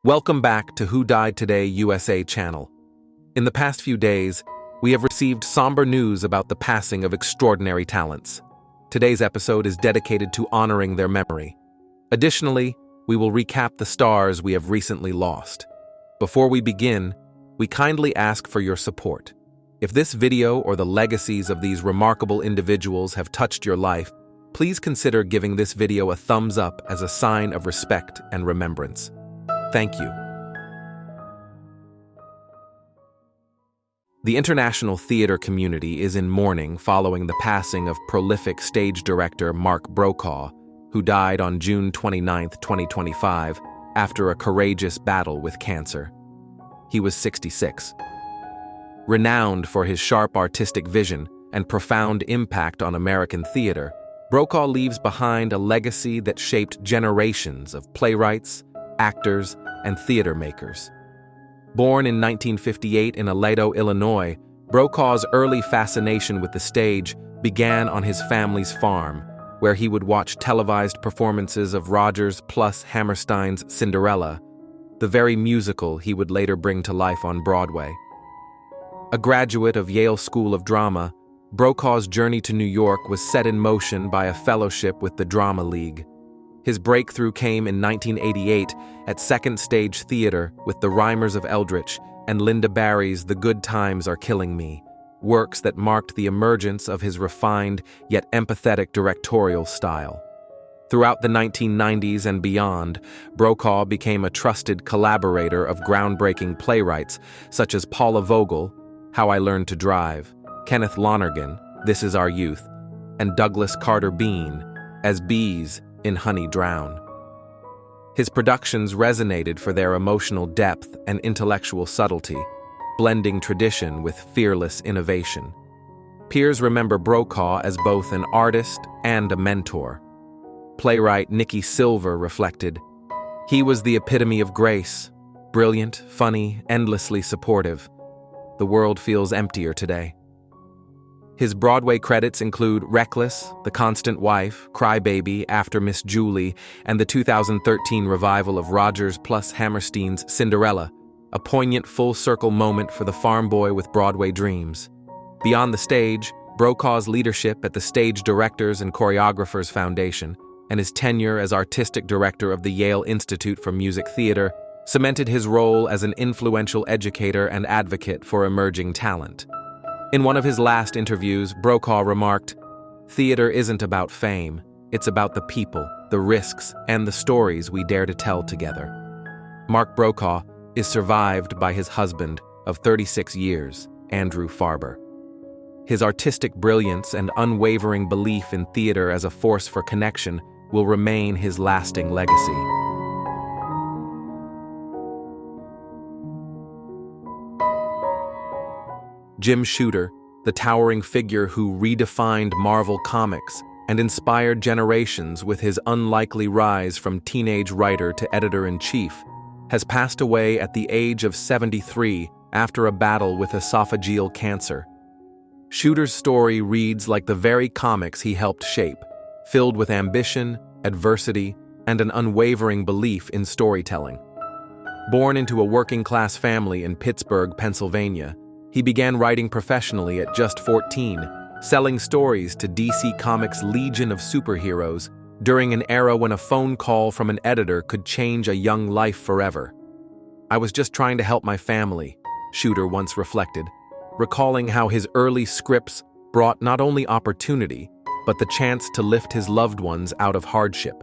Welcome back to Who Died Today USA channel. In the past few days, we have received somber news about the passing of extraordinary talents. Today's episode is dedicated to honoring their memory. Additionally, we will recap the stars we have recently lost. Before we begin, we kindly ask for your support. If this video or the legacies of these remarkable individuals have touched your life, please consider giving this video a thumbs up as a sign of respect and remembrance. Thank you. The international theater community is in mourning following the passing of prolific stage director Mark Brokaw, who died on June 29, 2025, after a courageous battle with cancer. He was 66. Renowned for his sharp artistic vision and profound impact on American theater, Brokaw leaves behind a legacy that shaped generations of playwrights, actors, and theater makers. Born in 1958 in Aledo, Illinois, Brokaw's early fascination with the stage began on his family's farm, where he would watch televised performances of Rodgers plus Hammerstein's Cinderella, the very musical he would later bring to life on Broadway. A graduate of Yale School of Drama, Brokaw's journey to New York was set in motion by a fellowship with the Drama League. His breakthrough came in 1988 at Second Stage Theater with The Rhymers of Eldritch and Lynda Barry's The Good Times Are Killing Me, works that marked the emergence of his refined yet empathetic directorial style. Throughout the 1990s and beyond, Brokaw became a trusted collaborator of groundbreaking playwrights such as Paula Vogel, How I Learned to Drive, Kenneth Lonergan, This Is Our Youth, and Douglas Carter Beane, as bees in Honey Drown. His productions resonated for their emotional depth and intellectual subtlety, blending tradition with fearless innovation. Peers remember Brokaw as both an artist and a mentor. Playwright Nikki Silver reflected, "He was the epitome of grace, brilliant, funny, endlessly supportive. The world feels emptier today." His Broadway credits include Reckless, The Constant Wife, Cry Baby, After Miss Julie, and the 2013 revival of Rodgers plus Hammerstein's Cinderella, a poignant full-circle moment for the farm boy with Broadway dreams. Beyond the stage, Brokaw's leadership at the Stage Directors and Choreographers Foundation and his tenure as artistic director of the Yale Institute for Music Theater cemented his role as an influential educator and advocate for emerging talent. In one of his last interviews, Brokaw remarked, "Theater isn't about fame, it's about the people, the risks, and the stories we dare to tell together." Mark Brokaw is survived by his husband of 36 years, Andrew Farber. His artistic brilliance and unwavering belief in theater as a force for connection will remain his lasting legacy. Jim Shooter, the towering figure who redefined Marvel Comics and inspired generations with his unlikely rise from teenage writer to editor-in-chief, has passed away at the age of 73 after a battle with esophageal cancer. Shooter's story reads like the very comics he helped shape, filled with ambition, adversity, and an unwavering belief in storytelling. Born into a working-class family in Pittsburgh, Pennsylvania, he began writing professionally at just 14, selling stories to DC Comics' Legion of Superheroes during an era when a phone call from an editor could change a young life forever. "I was just trying to help my family," Shooter once reflected, recalling how his early scripts brought not only opportunity, but the chance to lift his loved ones out of hardship.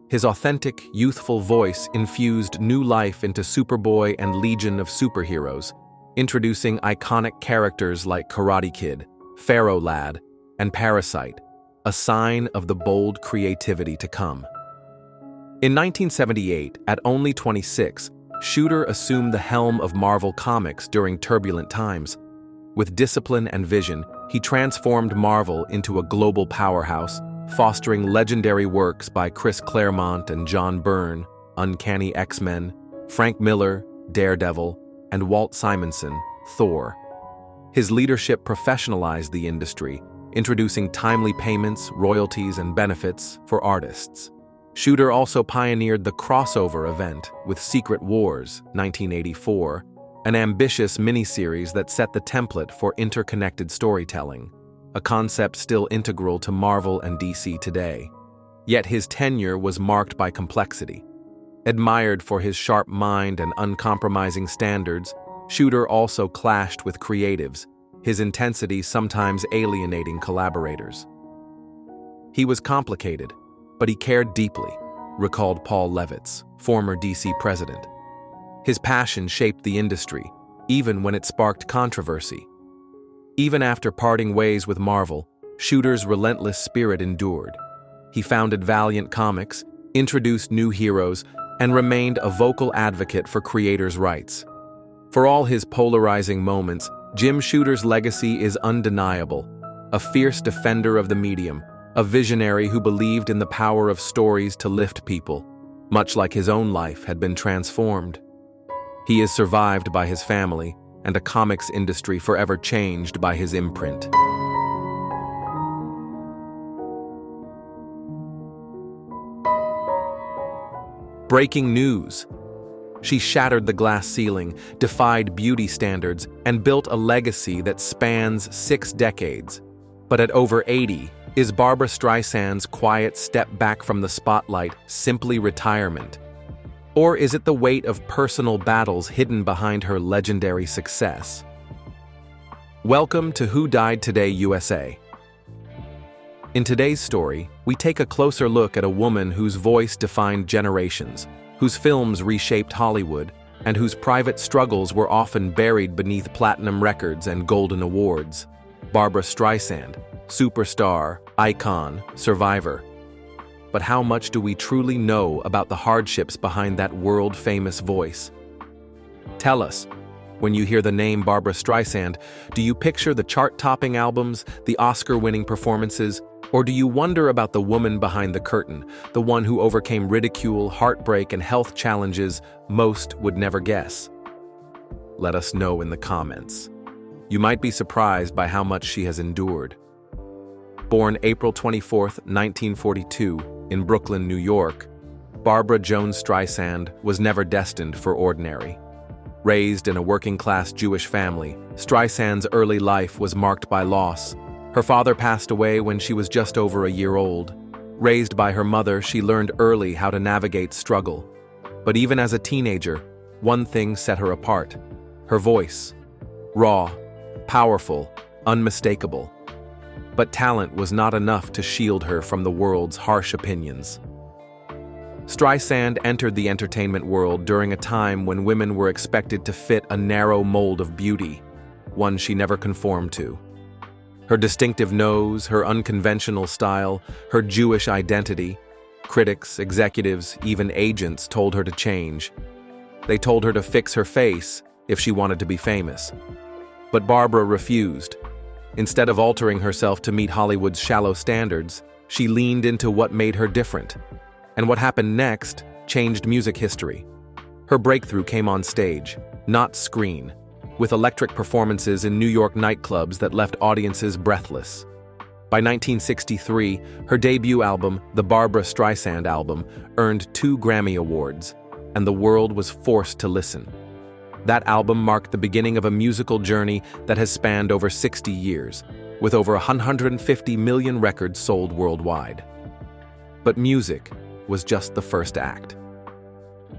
His authentic, youthful voice infused new life into Superboy and Legion of Superheroes, introducing iconic characters like Karate Kid, Pharaoh Lad, and Parasite, a sign of the bold creativity to come. In 1978, at only 26, Shooter assumed the helm of Marvel Comics during turbulent times. With discipline and vision, he transformed Marvel into a global powerhouse, fostering legendary works by Chris Claremont and John Byrne, Uncanny X-Men, Frank Miller, Daredevil, and Walt Simonson, Thor. His leadership professionalized the industry, introducing timely payments, royalties, and benefits for artists. Shooter also pioneered the crossover event with Secret Wars, 1984, an ambitious miniseries that set the template for interconnected storytelling, a concept still integral to Marvel and DC today. Yet his tenure was marked by complexity. Admired for his sharp mind and uncompromising standards, Shooter also clashed with creatives, his intensity sometimes alienating collaborators. He was complicated, but he cared deeply, recalled Paul Levitz, former DC president. His passion shaped the industry, even when it sparked controversy. Even after parting ways with Marvel, Shooter's relentless spirit endured. He founded Valiant Comics, introduced new heroes, and remained a vocal advocate for creators' rights. For all his polarizing moments, Jim Shooter's legacy is undeniable. A fierce defender of the medium, a visionary who believed in the power of stories to lift people, much like his own life had been transformed. He is survived by his family and a comics industry forever changed by his imprint. Breaking news. She shattered the glass ceiling, defied beauty standards, and built a legacy that spans 6 decades. But at over 80, is Barbra Streisand's quiet step back from the spotlight simply retirement? Or is it the weight of personal battles hidden behind her legendary success? Welcome to Who Died Today USA. In today's story, we take a closer look at a woman whose voice defined generations, whose films reshaped Hollywood, and whose private struggles were often buried beneath platinum records and golden awards. Barbra Streisand, superstar, icon, survivor. But how much do we truly know about the hardships behind that world-famous voice? Tell us, when you hear the name Barbra Streisand, do you picture the chart-topping albums, the Oscar-winning performances, or do you wonder about the woman behind the curtain, the one who overcame ridicule, heartbreak, and health challenges most would never guess? Let us know in the comments. You might be surprised by how much she has endured. Born April 24, 1942, in Brooklyn, New York, Barbra Jones Streisand was never destined for ordinary. Raised in a working-class Jewish family, Streisand's early life was marked by loss. Her father passed away when she was just over a year old. Raised by her mother, she learned early how to navigate struggle. But even as a teenager, one thing set her apart: her voice. Raw, powerful, unmistakable. But talent was not enough to shield her from the world's harsh opinions. Streisand entered the entertainment world during a time when women were expected to fit a narrow mold of beauty, one she never conformed to. Her distinctive nose, her unconventional style, her Jewish identity, critics, executives, even agents told her to change. They told her to fix her face if she wanted to be famous. But Barbra refused. Instead of altering herself to meet Hollywood's shallow standards, she leaned into what made her different. And what happened next changed music history. Her breakthrough came on stage, not screen, with electric performances in New York nightclubs that left audiences breathless. By 1963, her debut album, The Barbra Streisand Album, earned 2 Grammy Awards, and the world was forced to listen. That album marked the beginning of a musical journey that has spanned over 60 years, with over 150 million records sold worldwide. But music was just the first act.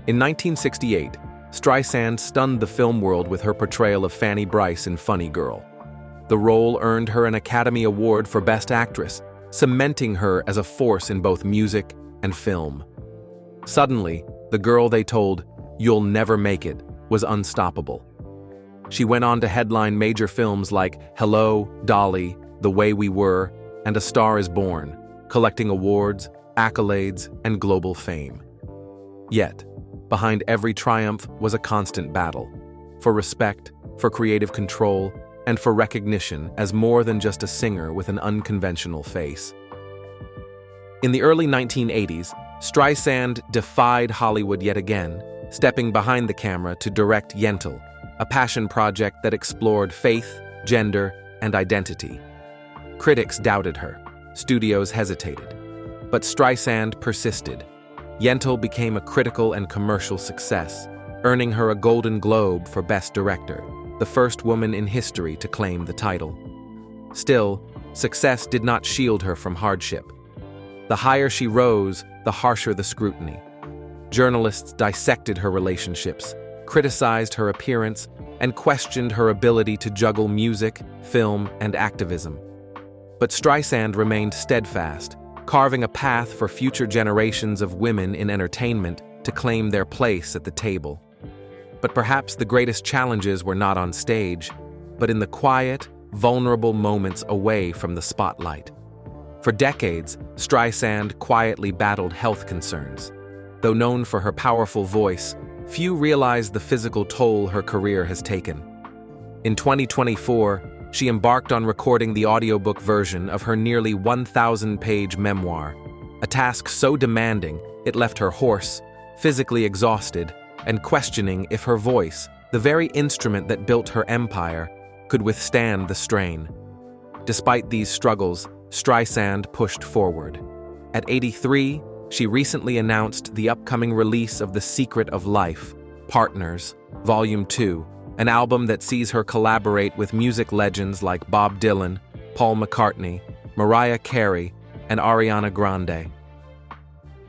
In 1968, Streisand stunned the film world with her portrayal of Fanny Brice in Funny Girl. The role earned her an Academy Award for Best Actress, cementing her as a force in both music and film. Suddenly, the girl they told, "You'll never make it," was unstoppable. She went on to headline major films like Hello, Dolly, The Way We Were, and A Star Is Born, collecting awards, accolades, and global fame. Yet, behind every triumph was a constant battle, for respect, for creative control, and for recognition as more than just a singer with an unconventional face. In the early 1980s, Streisand defied Hollywood yet again, stepping behind the camera to direct Yentl, a passion project that explored faith, gender, and identity. Critics doubted her, studios hesitated, but Streisand persisted. Yentl became a critical and commercial success, earning her a Golden Globe for Best Director, the first woman in history to claim the title. Still, success did not shield her from hardship. The higher she rose, the harsher the scrutiny. Journalists dissected her relationships, criticized her appearance, and questioned her ability to juggle music, film, and activism. But Streisand remained steadfast, carving a path for future generations of women in entertainment to claim their place at the table. But perhaps the greatest challenges were not on stage, but in the quiet, vulnerable moments away from the spotlight. For decades, Streisand quietly battled health concerns. Though known for her powerful voice, few realize the physical toll her career has taken. In 2024, she embarked on recording the audiobook version of her nearly 1,000-page memoir, a task so demanding it left her hoarse, physically exhausted, and questioning if her voice, the very instrument that built her empire, could withstand the strain. Despite these struggles, Streisand pushed forward. At 83, she recently announced the upcoming release of The Secret of Life, Partners, Volume 2, an album that sees her collaborate with music legends like Bob Dylan, Paul McCartney, Mariah Carey, and Ariana Grande.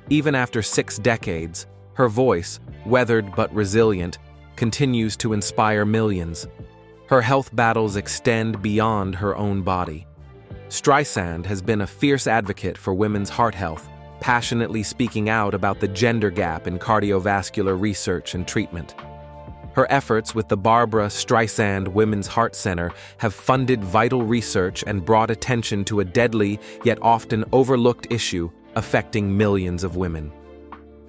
Even after 6 decades, her voice, weathered but resilient, continues to inspire millions. Her health battles extend beyond her own body. Streisand has been a fierce advocate for women's heart health, passionately speaking out about the gender gap in cardiovascular research and treatment. Her efforts with the Barbra Streisand Women's Heart Center have funded vital research and brought attention to a deadly yet often overlooked issue affecting millions of women.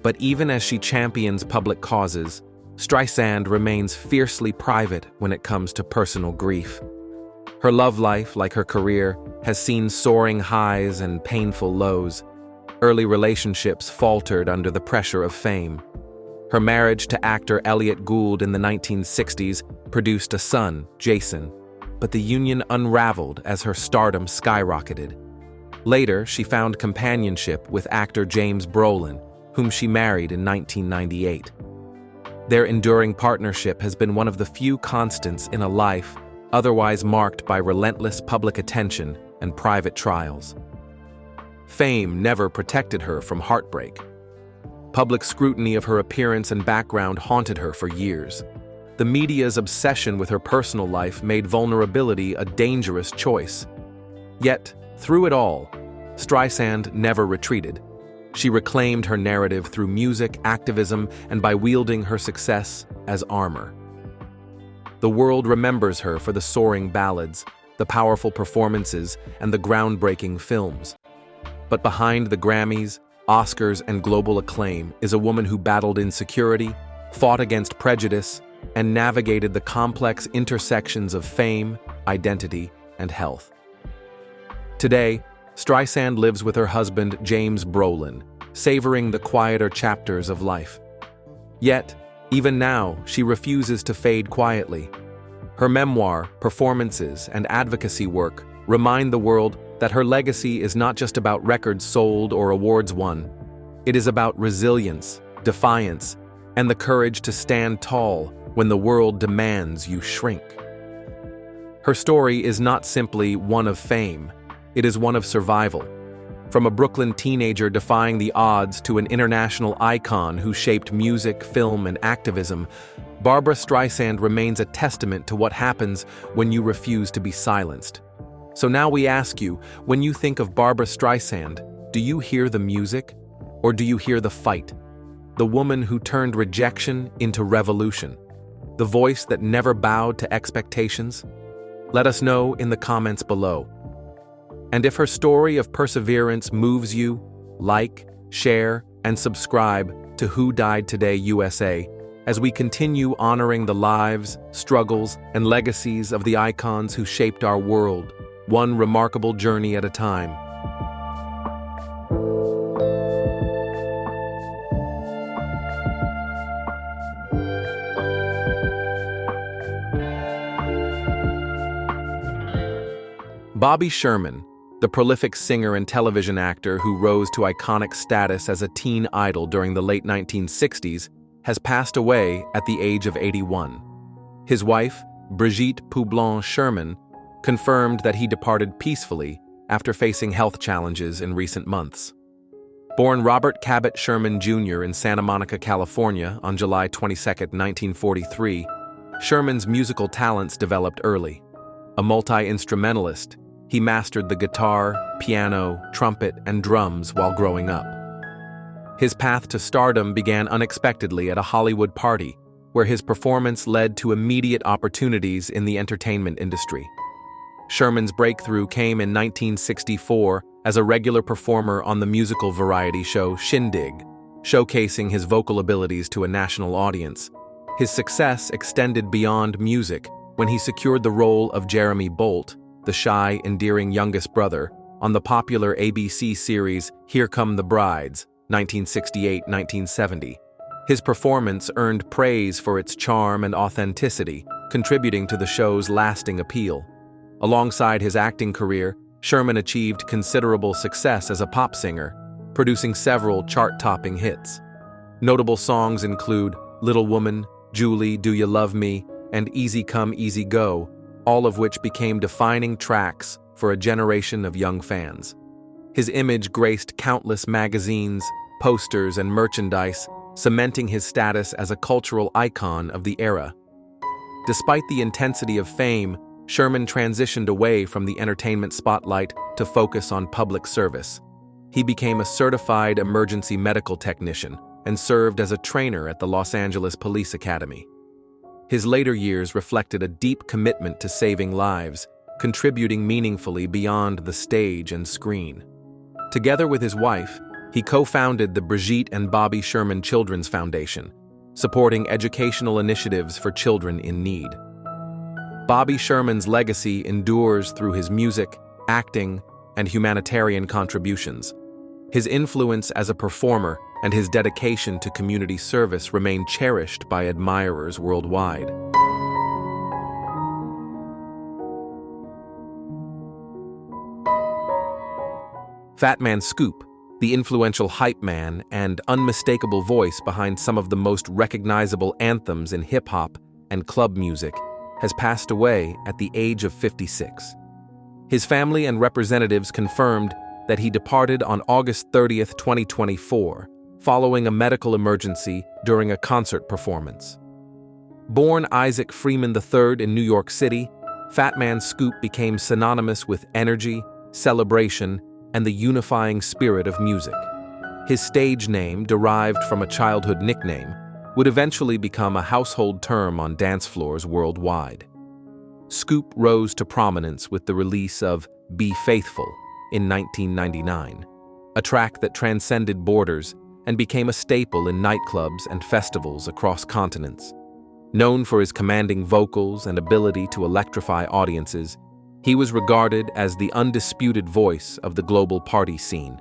But even as she champions public causes, Streisand remains fiercely private when it comes to personal grief. Her love life, like her career, has seen soaring highs and painful lows. Early relationships faltered under the pressure of fame. Her marriage to actor Elliot Gould in the 1960s produced a son, Jason, but the union unraveled as her stardom skyrocketed. Later, she found companionship with actor James Brolin, whom she married in 1998. Their enduring partnership has been one of the few constants in a life otherwise marked by relentless public attention and private trials. Fame never protected her from heartbreak. Public scrutiny of her appearance and background haunted her for years. The media's obsession with her personal life made vulnerability a dangerous choice. Yet, through it all, Streisand never retreated. She reclaimed her narrative through music, activism, and by wielding her success as armor. The world remembers her for the soaring ballads, the powerful performances, and the groundbreaking films. But behind the Grammys, Oscars, and global acclaim is a woman who battled insecurity, fought against prejudice, and navigated the complex intersections of fame, identity, and health. Today, Streisand lives with her husband, James Brolin, savoring the quieter chapters of life. Yet, even now, she refuses to fade quietly. Her memoir, performances, and advocacy work remind the world that her legacy is not just about records sold or awards won. It is about resilience, defiance, and the courage to stand tall when the world demands you shrink. Her story is not simply one of fame, it is one of survival. From a Brooklyn teenager defying the odds to an international icon who shaped music, film, and activism, Barbra Streisand remains a testament to what happens when you refuse to be silenced. So now we ask you, when you think of Barbra Streisand, do you hear the music, or do you hear the fight? The woman who turned rejection into revolution? The voice that never bowed to expectations? Let us know in the comments below. And if her story of perseverance moves you, like, share, and subscribe to Who Died Today USA as we continue honoring the lives, struggles, and legacies of the icons who shaped our world, one remarkable journey at a time. Bobby Sherman, the prolific singer and television actor who rose to iconic status as a teen idol during the late 1960s, has passed away at the age of 81. His wife, Brigitte Poublon Sherman, confirmed that he departed peacefully after facing health challenges in recent months. Born Robert Cabot Sherman Jr. in Santa Monica, California on July 22, 1943, Sherman's musical talents developed early. A multi-instrumentalist, he mastered the guitar, piano, trumpet, and drums while growing up. His path to stardom began unexpectedly at a Hollywood party, where his performance led to immediate opportunities in the entertainment industry. Sherman's breakthrough came in 1964 as a regular performer on the musical variety show Shindig, showcasing his vocal abilities to a national audience. His success extended beyond music when he secured the role of Jeremy Bolt, the shy, endearing youngest brother, on the popular ABC series Here Come the Brides, 1968-1970. His performance earned praise for its charm and authenticity, contributing to the show's lasting appeal. Alongside his acting career, Sherman achieved considerable success as a pop singer, producing several chart-topping hits. Notable songs include Little Woman, Julie, Do You Love Me, and Easy Come, Easy Go, all of which became defining tracks for a generation of young fans. His image graced countless magazines, posters, and merchandise, cementing his status as a cultural icon of the era. Despite the intensity of fame, Sherman transitioned away from the entertainment spotlight to focus on public service. He became a certified emergency medical technician and served as a trainer at the Los Angeles Police Academy. His later years reflected a deep commitment to saving lives, contributing meaningfully beyond the stage and screen. Together with his wife, he co-founded the Brigitte and Bobby Sherman Children's Foundation, supporting educational initiatives for children in need. Bobby Sherman's legacy endures through his music, acting, and humanitarian contributions. His influence as a performer and his dedication to community service remain cherished by admirers worldwide. Fatman Scoop, the influential hype man and unmistakable voice behind some of the most recognizable anthems in hip-hop and club music, has passed away at the age of 56. His family and representatives confirmed that he departed on August 30, 2024, following a medical emergency during a concert performance. Born Isaac Freeman III in New York City, Fatman Scoop became synonymous with energy, celebration, and the unifying spirit of music. His stage name, derived from a childhood nickname, would eventually become a household term on dance floors worldwide. Scoop rose to prominence with the release of Be Faithful in 1999, a track that transcended borders and became a staple in nightclubs and festivals across continents. Known for his commanding vocals and ability to electrify audiences, he was regarded as the undisputed voice of the global party scene.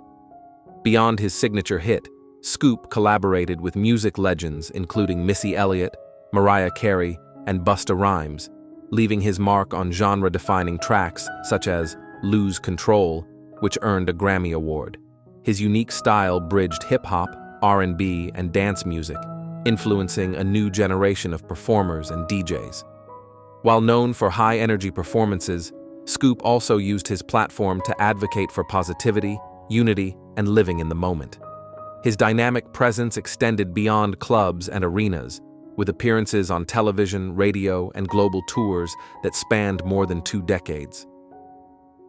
Beyond his signature hit, Scoop collaborated with music legends including Missy Elliott, Mariah Carey, and Busta Rhymes, leaving his mark on genre-defining tracks such as Lose Control, which earned a Grammy Award. His unique style bridged hip-hop, R&B, and dance music, influencing a new generation of performers and DJs. While known for high-energy performances, Scoop also used his platform to advocate for positivity, unity, and living in the moment. His dynamic presence extended beyond clubs and arenas, with appearances on television, radio, and global tours that spanned more than 2 decades.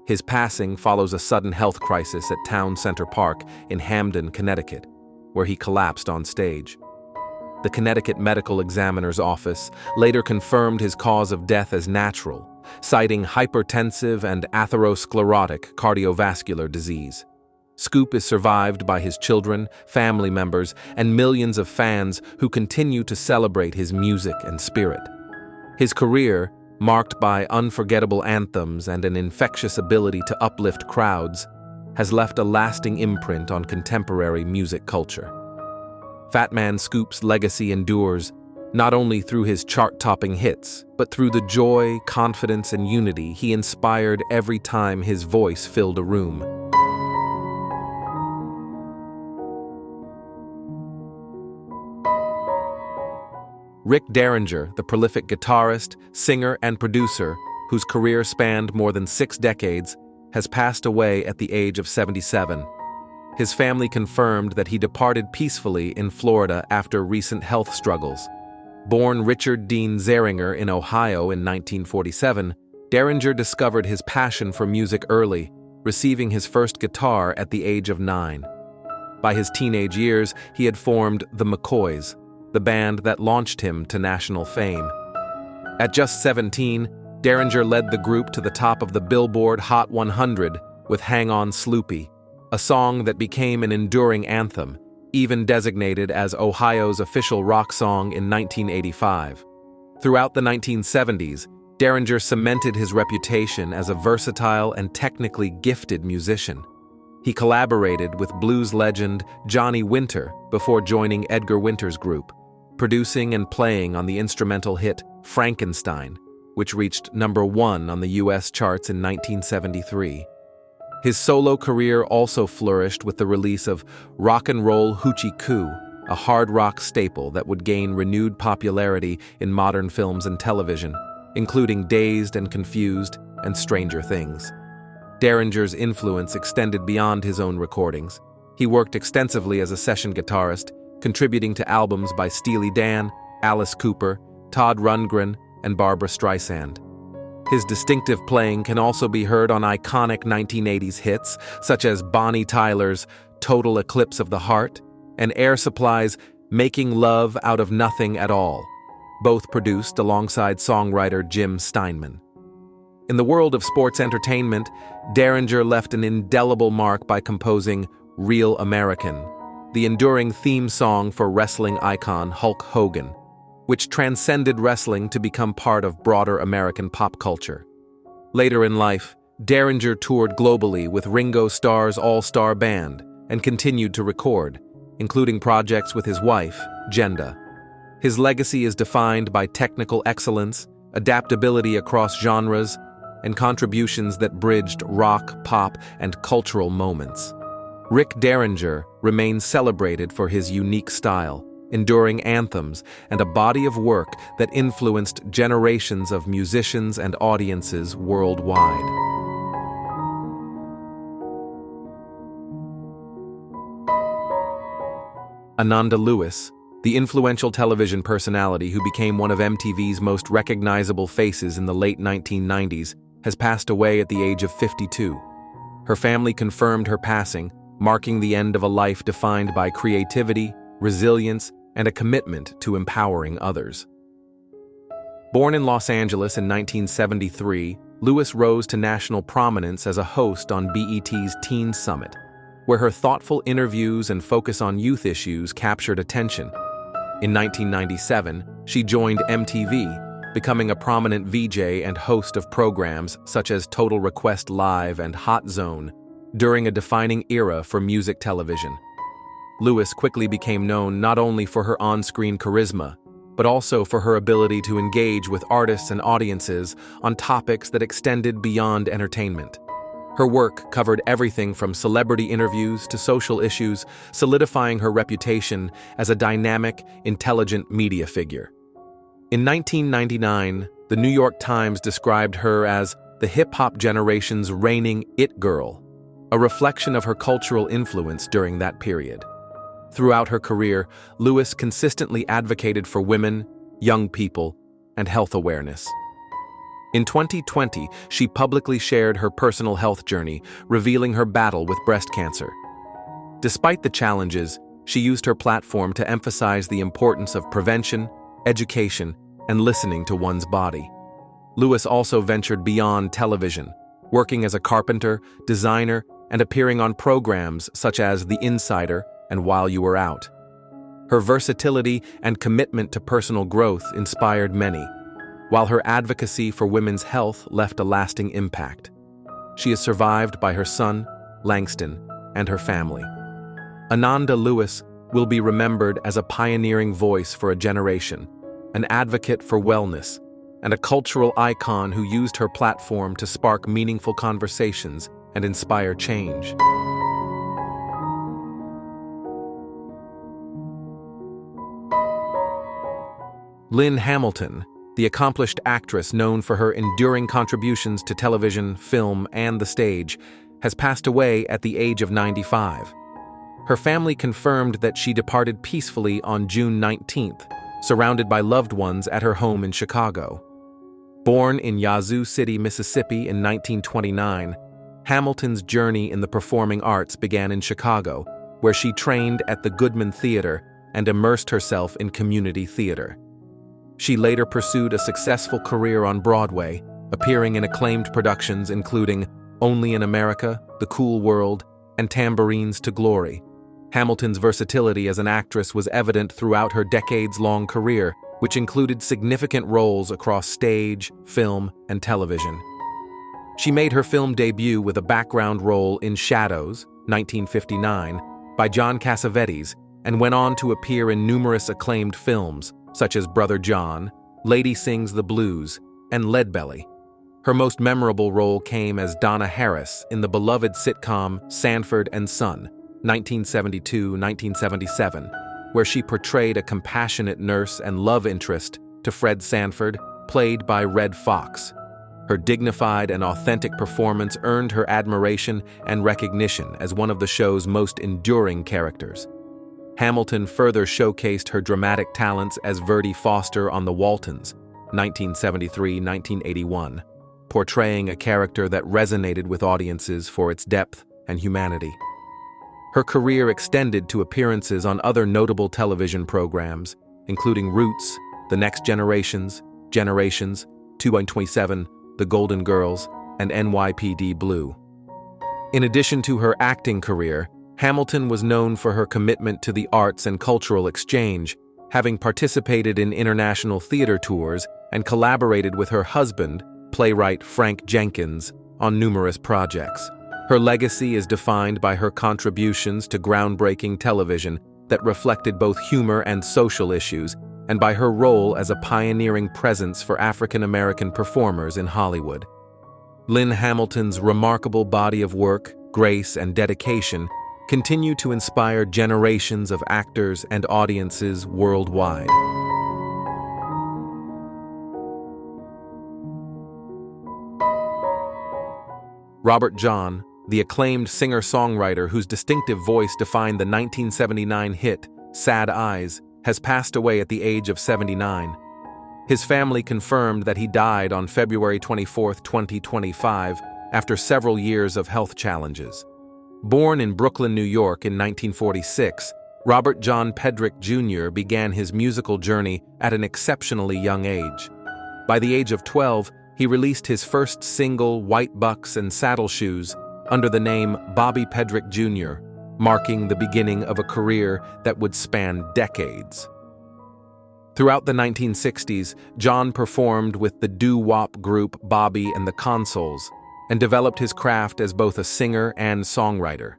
His passing follows a sudden health crisis at Town Center Park in Hamden, Connecticut, where he collapsed on stage. The Connecticut Medical Examiner's Office later confirmed his cause of death as natural, citing hypertensive and atherosclerotic cardiovascular disease. Scoop is survived by his children, family members, and millions of fans who continue to celebrate his music and spirit. His career, marked by unforgettable anthems and an infectious ability to uplift crowds, has left a lasting imprint on contemporary music culture. Fatman Scoop's legacy endures, not only through his chart-topping hits, but through the joy, confidence, and unity he inspired every time his voice filled a room. Rick Derringer, the prolific guitarist, singer, and producer, whose career spanned more than 6 decades, has passed away at the age of 77. His family confirmed that he departed peacefully in Florida after recent health struggles. Born Richard Dean Zeringer in Ohio in 1947, Derringer discovered his passion for music early, receiving his first guitar at the age of 9. By his teenage years, he had formed the McCoys, the band that launched him to national fame. At just 17, Derringer led the group to the top of the Billboard Hot 100 with Hang On Sloopy, a song that became an enduring anthem, even designated as Ohio's official rock song in 1985. Throughout the 1970s, Derringer cemented his reputation as a versatile and technically gifted musician. He collaborated with blues legend Johnny Winter before joining Edgar Winter's group, producing and playing on the instrumental hit Frankenstein, which reached #1 on the U.S. charts in 1973. His solo career also flourished with the release of Rock and Roll Hoochie Coo, a hard rock staple that would gain renewed popularity in modern films and television, including Dazed and Confused and Stranger Things. Derringer's influence extended beyond his own recordings. He worked extensively as a session guitarist, contributing to albums by Steely Dan, Alice Cooper, Todd Rundgren, and Barbra Streisand. His distinctive playing can also be heard on iconic 1980s hits such as Bonnie Tyler's Total Eclipse of the Heart and Air Supply's Making Love Out of Nothing at All, both produced alongside songwriter Jim Steinman. In the world of sports entertainment, Derringer left an indelible mark by composing Real American, the enduring theme song for wrestling icon Hulk Hogan, which transcended wrestling to become part of broader American pop culture. Later in life, Derringer toured globally with Ringo Starr's all-star band and continued to record, including projects with his wife, Jenda. His legacy is defined by technical excellence, adaptability across genres, and contributions that bridged rock, pop, and cultural moments. Rick Derringer remains celebrated for his unique style, enduring anthems, and a body of work that influenced generations of musicians and audiences worldwide. Ananda Lewis, the influential television personality who became one of MTV's most recognizable faces in the late 1990s, has passed away at the age of 52. Her family confirmed her passing, marking the end of a life defined by creativity, resilience, and a commitment to empowering others. Born in Los Angeles in 1973, Lewis rose to national prominence as a host on BET's Teen Summit, where her thoughtful interviews and focus on youth issues captured attention. In 1997, she joined MTV, becoming a prominent VJ and host of programs such as Total Request Live and Hot Zone, during a defining era for music television. Lewis quickly became known not only for her on-screen charisma, but also for her ability to engage with artists and audiences on topics that extended beyond entertainment. Her work covered everything from celebrity interviews to social issues, solidifying her reputation as a dynamic, intelligent media figure. In 1999, the New York Times described her as the hip-hop generation's reigning it girl, a reflection of her cultural influence during that period. Throughout her career, Lewis consistently advocated for women, young people, and health awareness. In 2020, she publicly shared her personal health journey, revealing her battle with breast cancer. Despite the challenges, she used her platform to emphasize the importance of prevention, education, and listening to one's body. Lewis also ventured beyond television, working as a carpenter, designer, and appearing on programs such as The Insider and While You Were Out. Her versatility and commitment to personal growth inspired many, while her advocacy for women's health left a lasting impact. She is survived by her son, Langston, and her family. Ananda Lewis will be remembered as a pioneering voice for a generation, an advocate for wellness, and a cultural icon who used her platform to spark meaningful conversations and inspire change. Lynn Hamilton, the accomplished actress known for her enduring contributions to television, film, and the stage, has passed away at the age of 95. Her family confirmed that she departed peacefully on June 19th, surrounded by loved ones at her home in Chicago. Born in Yazoo City, Mississippi in 1929, Hamilton's journey in the performing arts began in Chicago, where she trained at the Goodman Theater and immersed herself in community theater. She later pursued a successful career on Broadway, appearing in acclaimed productions including Only in America, The Cool World, and Tambourines to Glory. Hamilton's versatility as an actress was evident throughout her decades-long career, which included significant roles across stage, film, and television. She made her film debut with a background role in Shadows, 1959, by John Cassavetes, and went on to appear in numerous acclaimed films, such as Brother John, Lady Sings the Blues, and Leadbelly. Her most memorable role came as Donna Harris in the beloved sitcom Sanford and Son, 1972-1977, where she portrayed a compassionate nurse and love interest to Fred Sanford, played by Red Fox. Her dignified and authentic performance earned her admiration and recognition as one of the show's most enduring characters. Hamilton further showcased her dramatic talents as Verdie Foster on The Waltons, 1973-1981, portraying a character that resonated with audiences for its depth and humanity. Her career extended to appearances on other notable television programs, including Roots, The Next Generations, 227, The Golden Girls, and NYPD Blue. In addition to her acting career, Hamilton was known for her commitment to the arts and cultural exchange, having participated in international theater tours and collaborated with her husband, playwright Frank Jenkins, on numerous projects. Her legacy is defined by her contributions to groundbreaking television that reflected both humor and social issues, and by her role as a pioneering presence for African American performers in Hollywood. Lynn Hamilton's remarkable body of work, grace, and dedication continue to inspire generations of actors and audiences worldwide. Robert John, the acclaimed singer-songwriter whose distinctive voice defined the 1979 hit Sad Eyes, has passed away at the age of 79. His family confirmed that he died on February 24, 2025, after several years of health challenges. Born in Brooklyn, New York in 1946, Robert John Pedrick Jr. began his musical journey at an exceptionally young age. By the age of 12, he released his first single, White Bucks and Saddle Shoes, under the name Bobby Pedrick Jr., marking the beginning of a career that would span decades. Throughout the 1960s, John performed with the doo-wop group Bobby and the Consoles, and developed his craft as both a singer and songwriter.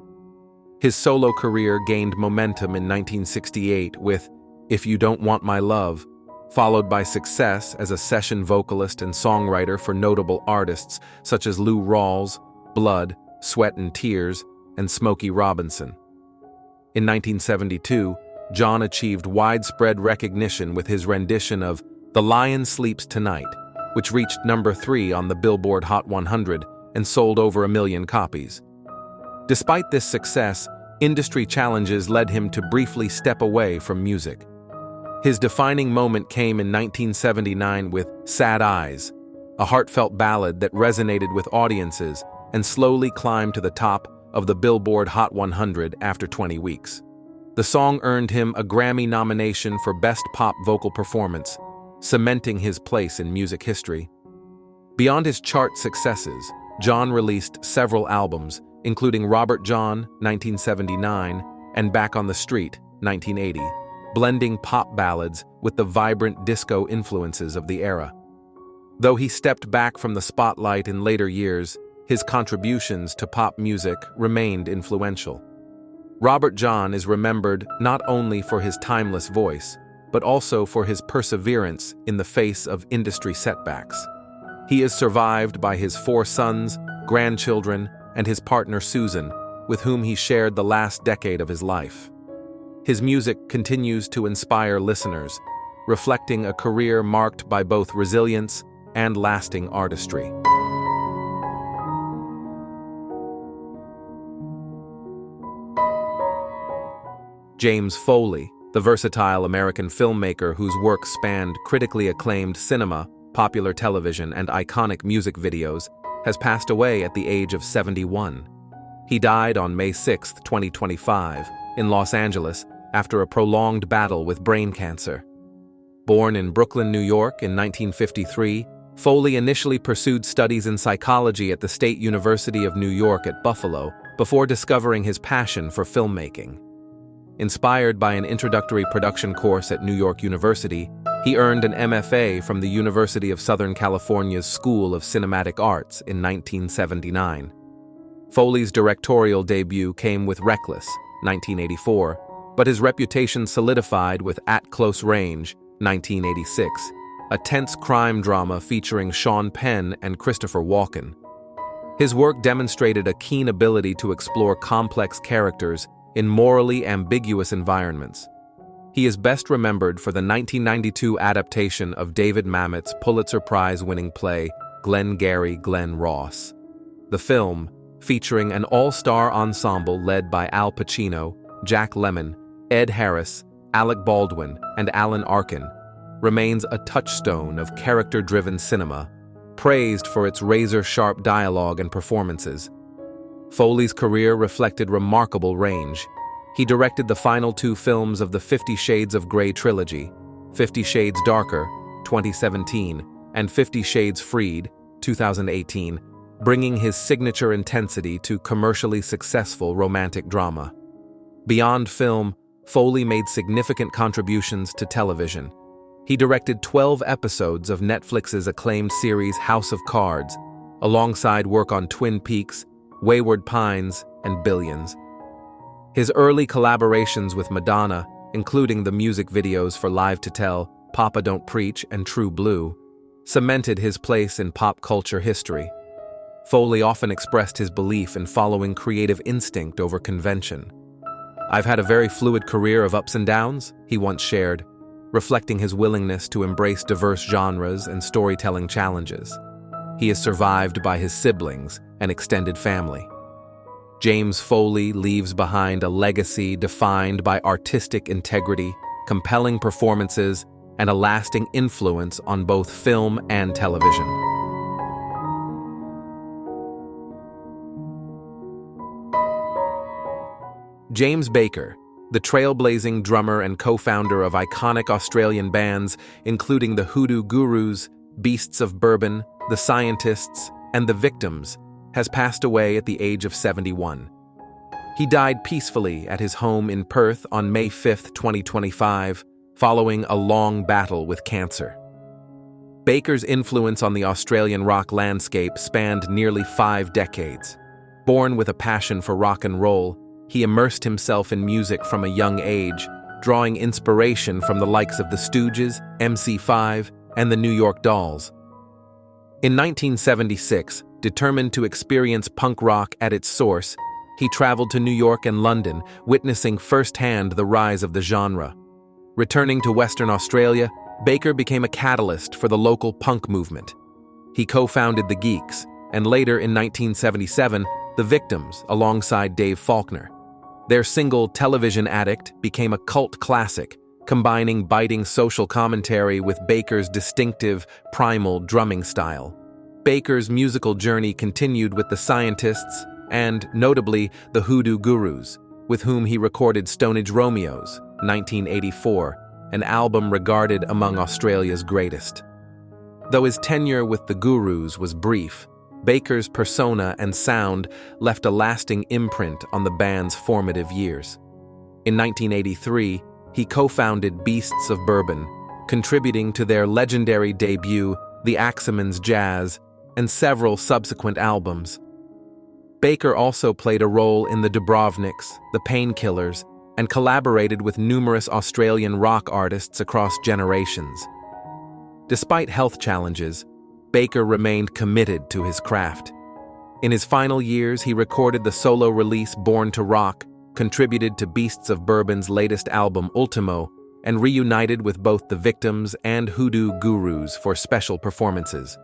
His solo career gained momentum in 1968 with If You Don't Want My Love, followed by success as a session vocalist and songwriter for notable artists such as Lou Rawls, Blood, Sweat and Tears, and Smokey Robinson. In 1972, John achieved widespread recognition with his rendition of The Lion Sleeps Tonight, which reached number 3 on the Billboard Hot 100 and sold over 1 million copies. Despite this success, industry challenges led him to briefly step away from music. His defining moment came in 1979 with Sad Eyes, a heartfelt ballad that resonated with audiences and slowly climbed to the top of the Billboard Hot 100 after 20 weeks. The song earned him a Grammy nomination for Best Pop Vocal Performance, cementing his place in music history. Beyond his chart successes, John released several albums, including Robert John, 1979, and Back on the Street, 1980, blending pop ballads with the vibrant disco influences of the era. Though he stepped back from the spotlight in later years, his contributions to pop music remained influential. Robert John is remembered not only for his timeless voice, but also for his perseverance in the face of industry setbacks. He is survived by his 4 sons, grandchildren, and his partner Susan, with whom he shared the last decade of his life. His music continues to inspire listeners, reflecting a career marked by both resilience and lasting artistry. James Foley, the versatile American filmmaker whose work spanned critically acclaimed cinema, popular television, and iconic music videos, has passed away at the age of 71. He died on May 6, 2025, in Los Angeles after a prolonged battle with brain cancer. Born in Brooklyn, New York in 1953, Foley initially pursued studies in psychology at the State University of New York at Buffalo before discovering his passion for filmmaking. Inspired by an introductory production course at New York University, he earned an MFA from the University of Southern California's School of Cinematic Arts in 1979. Foley's directorial debut came with Reckless, 1984, but his reputation solidified with At Close Range, 1986, a tense crime drama featuring Sean Penn and Christopher Walken. His work demonstrated a keen ability to explore complex characters in morally ambiguous environments. He is best remembered for the 1992 adaptation of David Mamet's Pulitzer Prize-winning play Glengarry Glen Ross. The film, featuring an all-star ensemble led by Al Pacino, Jack Lemmon, Ed Harris, Alec Baldwin, and Alan Arkin, remains a touchstone of character-driven cinema, praised for its razor-sharp dialogue and performances. Foley's career reflected remarkable range. He directed the final 2 films of the 50 Shades of Grey trilogy, 50 Shades Darker, 2017, and 50 Shades Freed, 2018, bringing his signature intensity to commercially successful romantic drama. Beyond film, Foley made significant contributions to television. He directed 12 episodes of Netflix's acclaimed series House of Cards, alongside work on Twin Peaks, Wayward Pines, and Billions. His early collaborations with Madonna, including the music videos for Live to Tell, Papa Don't Preach, and True Blue, cemented his place in pop culture history. Foley often expressed his belief in following creative instinct over convention. "I've had a very fluid career of ups and downs," he once shared, reflecting his willingness to embrace diverse genres and storytelling challenges. He is survived by his siblings and extended family. James Foley leaves behind a legacy defined by artistic integrity, compelling performances, and a lasting influence on both film and television. James Baker, the trailblazing drummer and co-founder of iconic Australian bands including the Hoodoo Gurus, Beasts of Bourbon, The Scientists, and The Victims, has passed away at the age of 71. He died peacefully at his home in Perth on May 5, 2025, following a long battle with cancer. Baker's influence on the Australian rock landscape spanned nearly 5 decades. Born with a passion for rock and roll, he immersed himself in music from a young age, drawing inspiration from the likes of the Stooges, MC5, and the New York Dolls. In 1976, determined to experience punk rock at its source, he traveled to New York and London, witnessing firsthand the rise of the genre. Returning to Western Australia, Baker became a catalyst for the local punk movement. He co-founded the Geeks, and later in 1977, the Victims, alongside Dave Faulkner. Their single Television Addict became a cult classic, combining biting social commentary with Baker's distinctive, primal drumming style. Baker's musical journey continued with the Scientists and, notably, the Hoodoo Gurus, with whom he recorded Stonage Romeos, 1984, an album regarded among Australia's greatest. Though his tenure with the Gurus was brief, Baker's persona and sound left a lasting imprint on the band's formative years. In 1983, he co-founded Beasts of Bourbon, contributing to their legendary debut, The Axeman's Jazz, and several subsequent albums. Baker also played a role in the Dubrovniks, the Painkillers, and collaborated with numerous Australian rock artists across generations. Despite health challenges, Baker remained committed to his craft. In his final years, he recorded the solo release Born to Rock, contributed to Beasts of Bourbon's latest album Ultimo, and reunited with both the Victims and Hoodoo Gurus for special performances.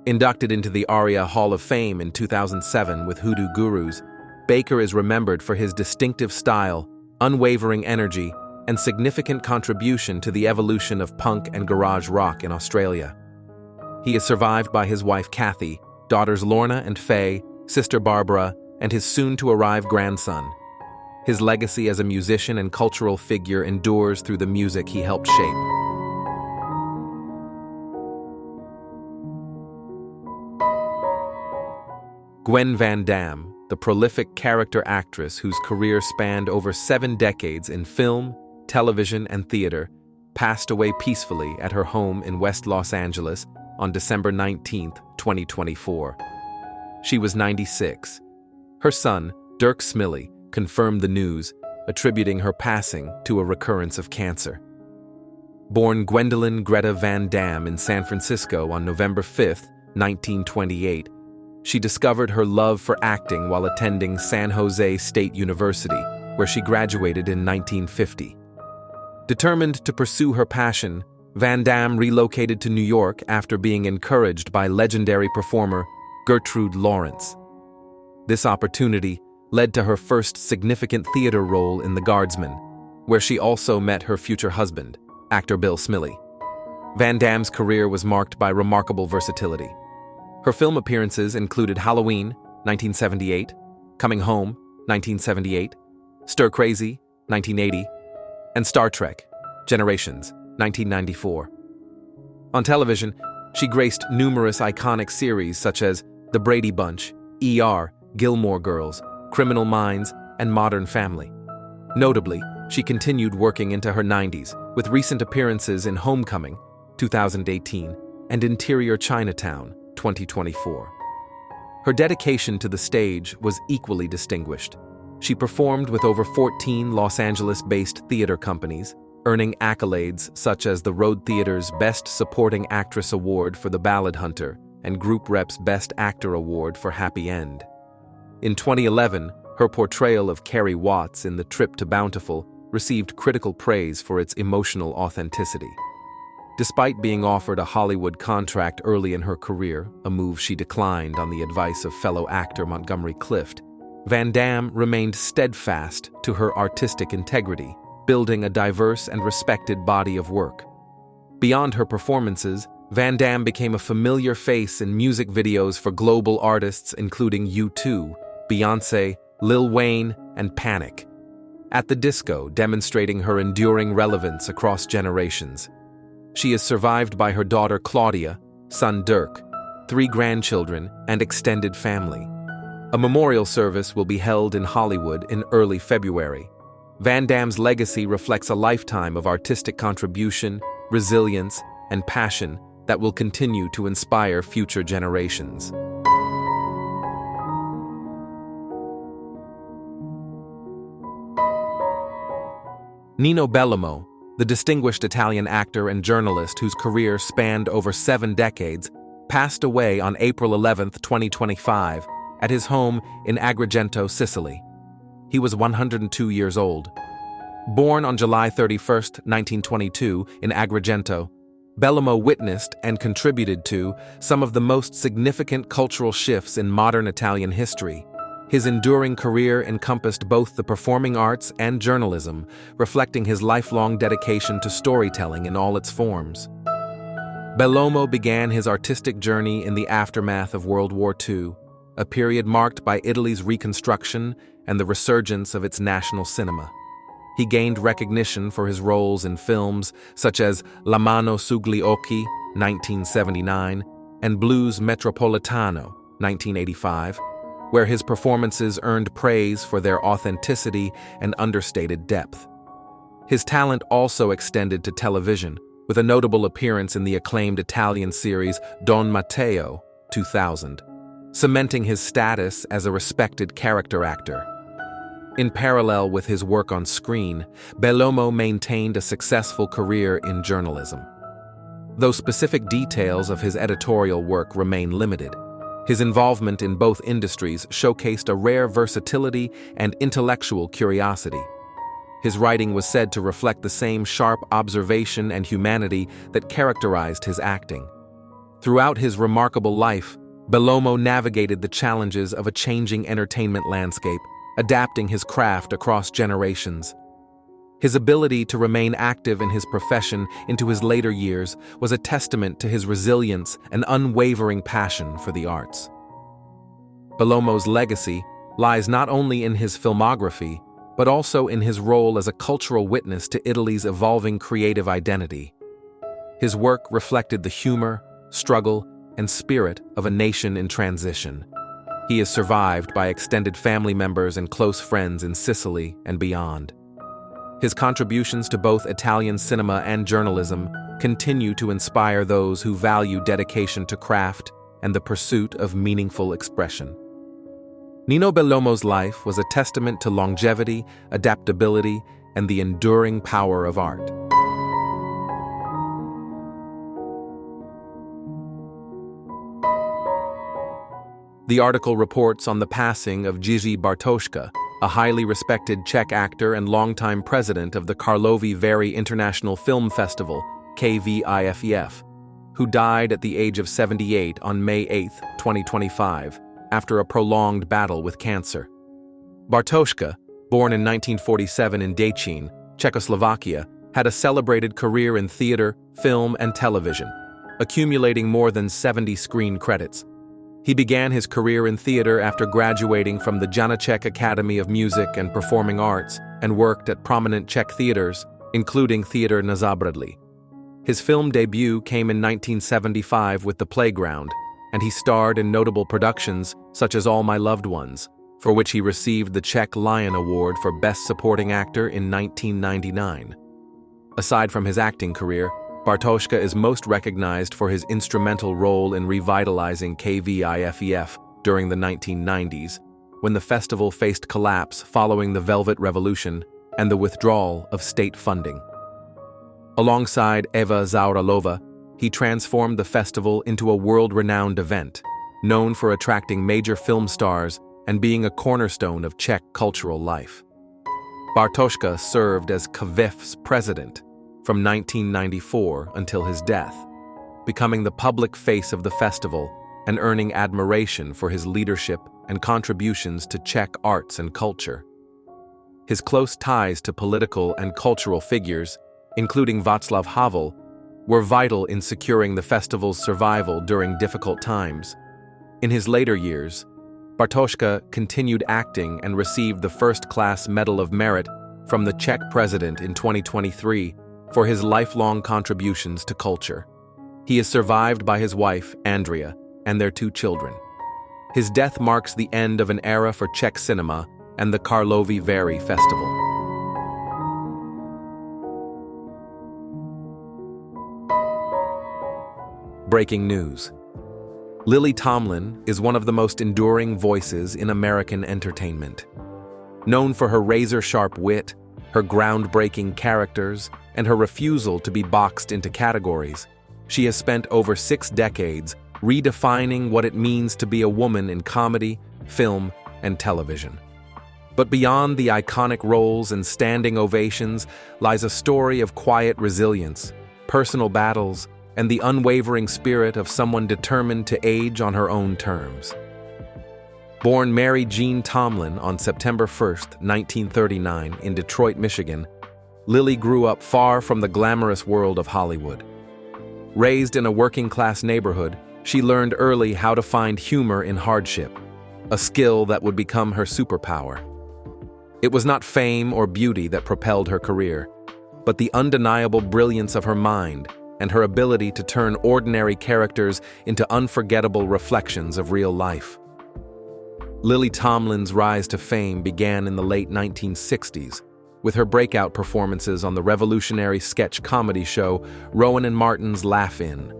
Inducted into the ARIA Hall of Fame in 2007 with Hoodoo Gurus, Baker is remembered for his distinctive style, unwavering energy, and significant contribution to the evolution of punk and garage rock in Australia. He is survived by his wife Kathy, daughters Lorna and Faye, sister Barbara, and his soon-to-arrive grandson. His legacy as a musician and cultural figure endures through the music he helped shape. Gwen Vanam, the prolific character actress whose career spanned over 7 decades in film, television, and theater, passed away peacefully at her home in West Los Angeles on December 19, 2024. She was 96. Her son, Dirk Smiley, confirmed the news, attributing her passing to a recurrence of cancer. Born Gwendolyn Greta Van Dam in San Francisco on November 5, 1928, she discovered her love for acting while attending San Jose State University, where she graduated in 1950. Determined to pursue her passion, Van Dam relocated to New York after being encouraged by legendary performer Gertrude Lawrence. This opportunity led to her first significant theater role in The Guardsman, where she also met her future husband, actor Bill Smiley. Van Dam's career was marked by remarkable versatility. Her film appearances included Halloween, 1978, Coming Home, 1978, Stir Crazy, 1980, and Star Trek, Generations, 1994. On television, she graced numerous iconic series such as The Brady Bunch, ER, Gilmore Girls, Criminal Minds, and Modern Family. Notably, she continued working into her 90s, with recent appearances in Homecoming, 2018, and Interior Chinatown, 2024. Her dedication to the stage was equally distinguished. She performed with over 14 Los Angeles-based theater companies, earning accolades such as the Road Theater's Best Supporting Actress Award for The Ballad Hunter and Group Rep's Best Actor Award for Happy End. In 2011, her portrayal of Carrie Watts in The Trip to Bountiful received critical praise for its emotional authenticity. Despite being offered a Hollywood contract early in her career, a move she declined on the advice of fellow actor Montgomery Clift, Van Dam remained steadfast to her artistic integrity, building a diverse and respected body of work. Beyond her performances, Van Dam became a familiar face in music videos for global artists including U2, Beyoncé, Lil Wayne, and Panic. At the Disco, demonstrating her enduring relevance across generations. She is survived by her daughter Claudia, son Dirk, 3 grandchildren, and extended family. A memorial service will be held in Hollywood in early February. Van Dam's legacy reflects a lifetime of artistic contribution, resilience, and passion that will continue to inspire future generations. Nino Bellamo, the distinguished Italian actor and journalist whose career spanned over 7 decades, passed away on April 11, 2025, at his home in Agrigento, Sicily. He was 102 years old. Born on July 31, 1922, in Agrigento, Bellamo witnessed and contributed to some of the most significant cultural shifts in modern Italian history. His enduring career encompassed both the performing arts and journalism, reflecting his lifelong dedication to storytelling in all its forms. Bellamo began his artistic journey in the aftermath of World War II, a period marked by Italy's reconstruction and the resurgence of its national cinema. He gained recognition for his roles in films such as La mano sugli occhi, 1979, and Blues Metropolitano, 1985, where his performances earned praise for their authenticity and understated depth. His talent also extended to television, with a notable appearance in the acclaimed Italian series Don Matteo, 2000, cementing his status as a respected character actor. In parallel with his work on screen, Bellamo maintained a successful career in journalism. Though specific details of his editorial work remain limited, his involvement in both industries showcased a rare versatility and intellectual curiosity. His writing was said to reflect the same sharp observation and humanity that characterized his acting. Throughout his remarkable life, Bellamo navigated the challenges of a changing entertainment landscape, adapting his craft across generations. His ability to remain active in his profession into his later years was a testament to his resilience and unwavering passion for the arts. Bellamo's legacy lies not only in his filmography, but also in his role as a cultural witness to Italy's evolving creative identity. His work reflected the humor, struggle, and spirit of a nation in transition. He is survived by extended family members and close friends in Sicily and beyond. His contributions to both Italian cinema and journalism continue to inspire those who value dedication to craft and the pursuit of meaningful expression. Nino Bellamo's life was a testament to longevity, adaptability, and the enduring power of art. The article reports on the passing of Jiri Bartoska, a highly respected Czech actor and longtime president of the Karlovy Vary International Film Festival, KVIFEF, who died at the age of 78 on May 8, 2025, after a prolonged battle with cancer. Bartoska, born in 1947 in Děčín, Czechoslovakia, had a celebrated career in theater, film, and television, accumulating more than 70 screen credits. He began his career in theater after graduating from the Janáček Academy of Music and Performing Arts and worked at prominent Czech theaters, including Theater na Zábradlí. His film debut came in 1975 with The Playground, and he starred in notable productions such as All My Loved Ones, for which he received the Czech Lion Award for Best Supporting Actor in 1999. Aside from his acting career, Bartoska is most recognized for his instrumental role in revitalizing KVIFEF during the 1990s, when the festival faced collapse following the Velvet Revolution and the withdrawal of state funding. Alongside Eva Zauralova, he transformed the festival into a world-renowned event, known for attracting major film stars and being a cornerstone of Czech cultural life. Bartoska served as KVIF's president from 1994 until his death, becoming the public face of the festival and earning admiration for his leadership and contributions to Czech arts and culture. His close ties to political and cultural figures, including Václav Havel, were vital in securing the festival's survival during difficult times. In his later years, Bartoska continued acting and received the First-Class Medal of Merit from the Czech president in 2023 for his lifelong contributions to culture. He is survived by his wife, Andrea, and their 2 children. His death marks the end of an era for Czech cinema and the Karlovy Vary Festival. Breaking news. Lily Tomlin is one of the most enduring voices in American entertainment. Known for her razor-sharp wit, her groundbreaking characters, and her refusal to be boxed into categories, she has spent over 6 decades redefining what it means to be a woman in comedy, film, and television. But beyond the iconic roles and standing ovations lies a story of quiet resilience, personal battles, and the unwavering spirit of someone determined to age on her own terms. Born Mary Jean Tomlin on September 1, 1939, in Detroit, Michigan, Lily grew up far from the glamorous world of Hollywood. Raised in a working-class neighborhood, she learned early how to find humor in hardship, a skill that would become her superpower. It was not fame or beauty that propelled her career, but the undeniable brilliance of her mind and her ability to turn ordinary characters into unforgettable reflections of real life. Lily Tomlin's rise to fame began in the late 1960s, with her breakout performances on the revolutionary sketch comedy show Rowan and Martin's Laugh-In.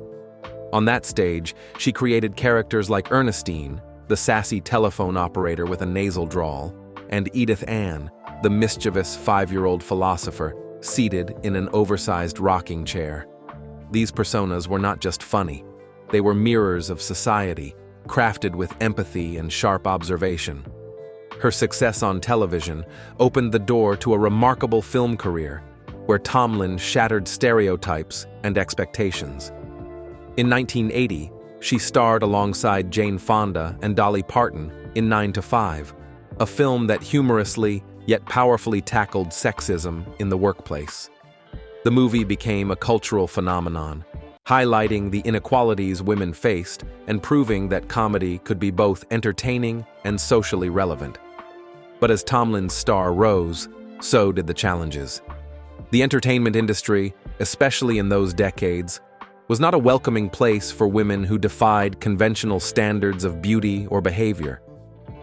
On that stage, she created characters like Ernestine, the sassy telephone operator with a nasal drawl, and Edith Ann, the mischievous 5-year-old philosopher, seated in an oversized rocking chair. These personas were not just funny. They were mirrors of society, crafted with empathy and sharp observation. Her success on television opened the door to a remarkable film career, where Tomlin shattered stereotypes and expectations. In 1980, she starred alongside Jane Fonda and Dolly Parton in 9 to 5, a film that humorously yet powerfully tackled sexism in the workplace. The movie became a cultural phenomenon, highlighting the inequalities women faced and proving that comedy could be both entertaining and socially relevant. But as Tomlin's star rose, so did the challenges. The entertainment industry, especially in those decades, was not a welcoming place for women who defied conventional standards of beauty or behavior.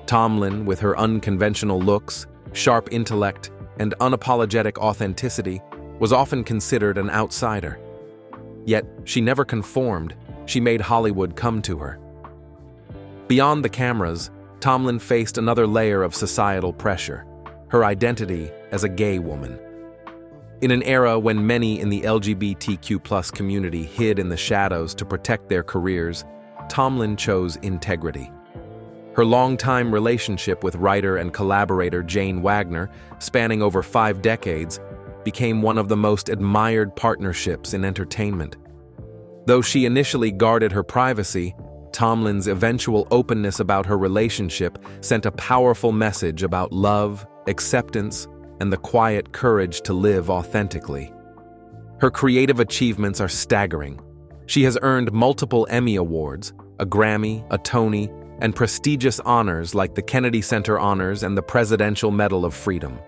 Tomlin, with her unconventional looks, sharp intellect, and unapologetic authenticity, was often considered an outsider. Yet, she never conformed. She made Hollywood come to her. Beyond the cameras, Tomlin faced another layer of societal pressure: her identity as a gay woman. In an era when many in the LGBTQ+ community hid in the shadows to protect their careers, Tomlin chose integrity. Her long-time relationship with writer and collaborator Jane Wagner, spanning over 5 decades, became one of the most admired partnerships in entertainment. Though she initially guarded her privacy, Tomlin's eventual openness about her relationship sent a powerful message about love, acceptance, and the quiet courage to live authentically. Her creative achievements are staggering. She has earned multiple Emmy Awards, a Grammy, a Tony, and prestigious honors like the Kennedy Center Honors and the Presidential Medal of Freedom.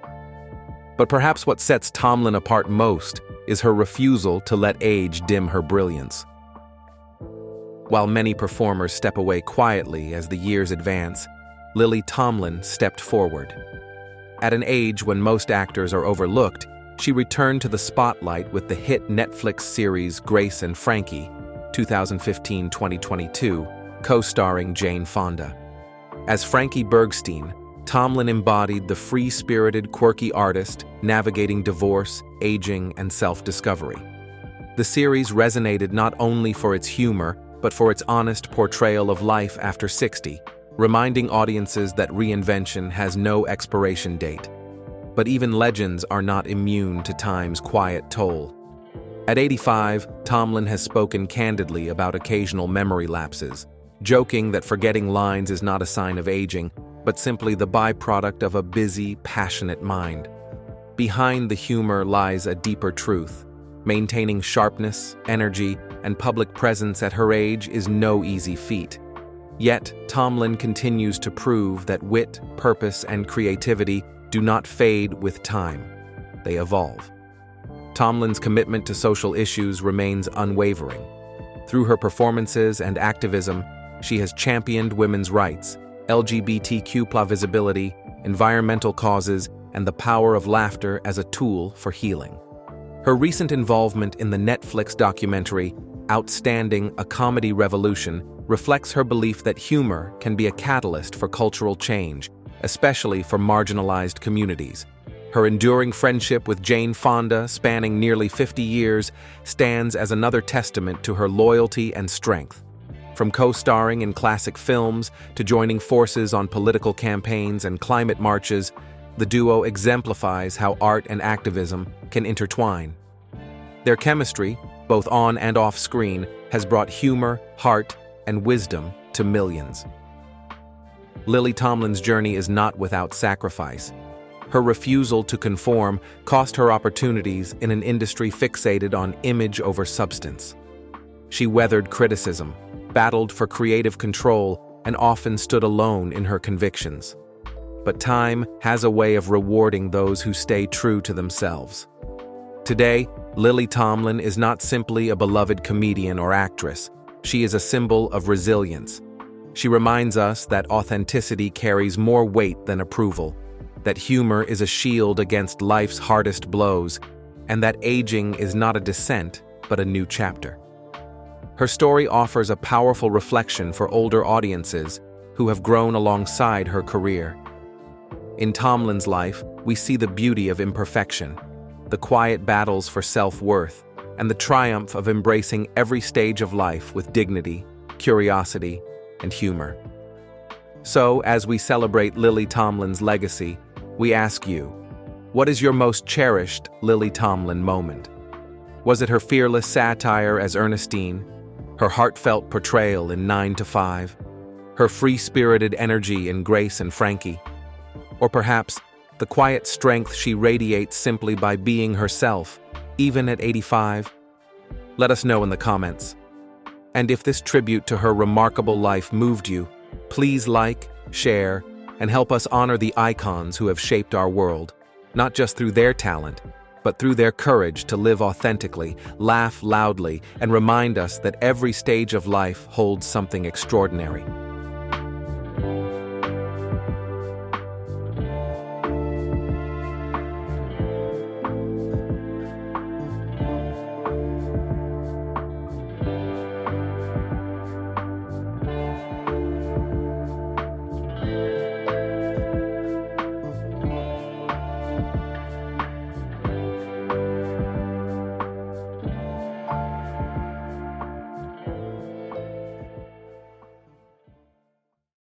But perhaps what sets Tomlin apart most is her refusal to let age dim her brilliance. While many performers step away quietly as the years advance, Lily Tomlin stepped forward. At an age when most actors are overlooked, she returned to the spotlight with the hit Netflix series Grace and Frankie, 2015-2022, co-starring Jane Fonda. As Frankie Bergstein, Tomlin embodied the free-spirited, quirky artist navigating divorce, aging, and self-discovery. The series resonated not only for its humor, but for its honest portrayal of life after 60, reminding audiences that reinvention has no expiration date. But even legends are not immune to time's quiet toll. At 85, Tomlin has spoken candidly about occasional memory lapses, joking that forgetting lines is not a sign of aging, but simply the byproduct of a busy, passionate mind. Behind the humor lies a deeper truth. Maintaining sharpness, energy, and public presence at her age is no easy feat. Yet, Tomlin continues to prove that wit, purpose, and creativity do not fade with time. They evolve. Tomlin's commitment to social issues remains unwavering. Through her performances and activism, she has championed women's rights, LGBTQ+ visibility, environmental causes, and the power of laughter as a tool for healing. Her recent involvement in the Netflix documentary Outstanding: A Comedy Revolution reflects her belief that humor can be a catalyst for cultural change, especially for marginalized communities. Her enduring friendship with Jane Fonda, spanning nearly 50 years, stands as another testament to her loyalty and strength. From co-starring in classic films to joining forces on political campaigns and climate marches, the duo exemplifies how art and activism can intertwine. Their chemistry, both on and off screen, has brought humor, heart, and wisdom to millions. Lily Tomlin's journey is not without sacrifice. Her refusal to conform cost her opportunities in an industry fixated on image over substance. She weathered criticism, battled for creative control, and often stood alone in her convictions. But time has a way of rewarding those who stay true to themselves. Today, Lily Tomlin is not simply a beloved comedian or actress. She is a symbol of resilience. She reminds us that authenticity carries more weight than approval, that humor is a shield against life's hardest blows, and that aging is not a descent, but a new chapter. Her story offers a powerful reflection for older audiences who have grown alongside her career. In Tomlin's life, we see the beauty of imperfection, the quiet battles for self-worth, and the triumph of embracing every stage of life with dignity, curiosity, and humor. So, as we celebrate Lily Tomlin's legacy, we ask you, what is your most cherished Lily Tomlin moment? Was it her fearless satire as Ernestine, her heartfelt portrayal in 9 to 5, her free-spirited energy in Grace and Frankie, or perhaps the quiet strength she radiates simply by being herself, even at 85? Let us know in the comments. And if this tribute to her remarkable life moved you, please like, share, and help us honor the icons who have shaped our world, not just through their talent, but through their courage to live authentically, laugh loudly, and remind us that every stage of life holds something extraordinary.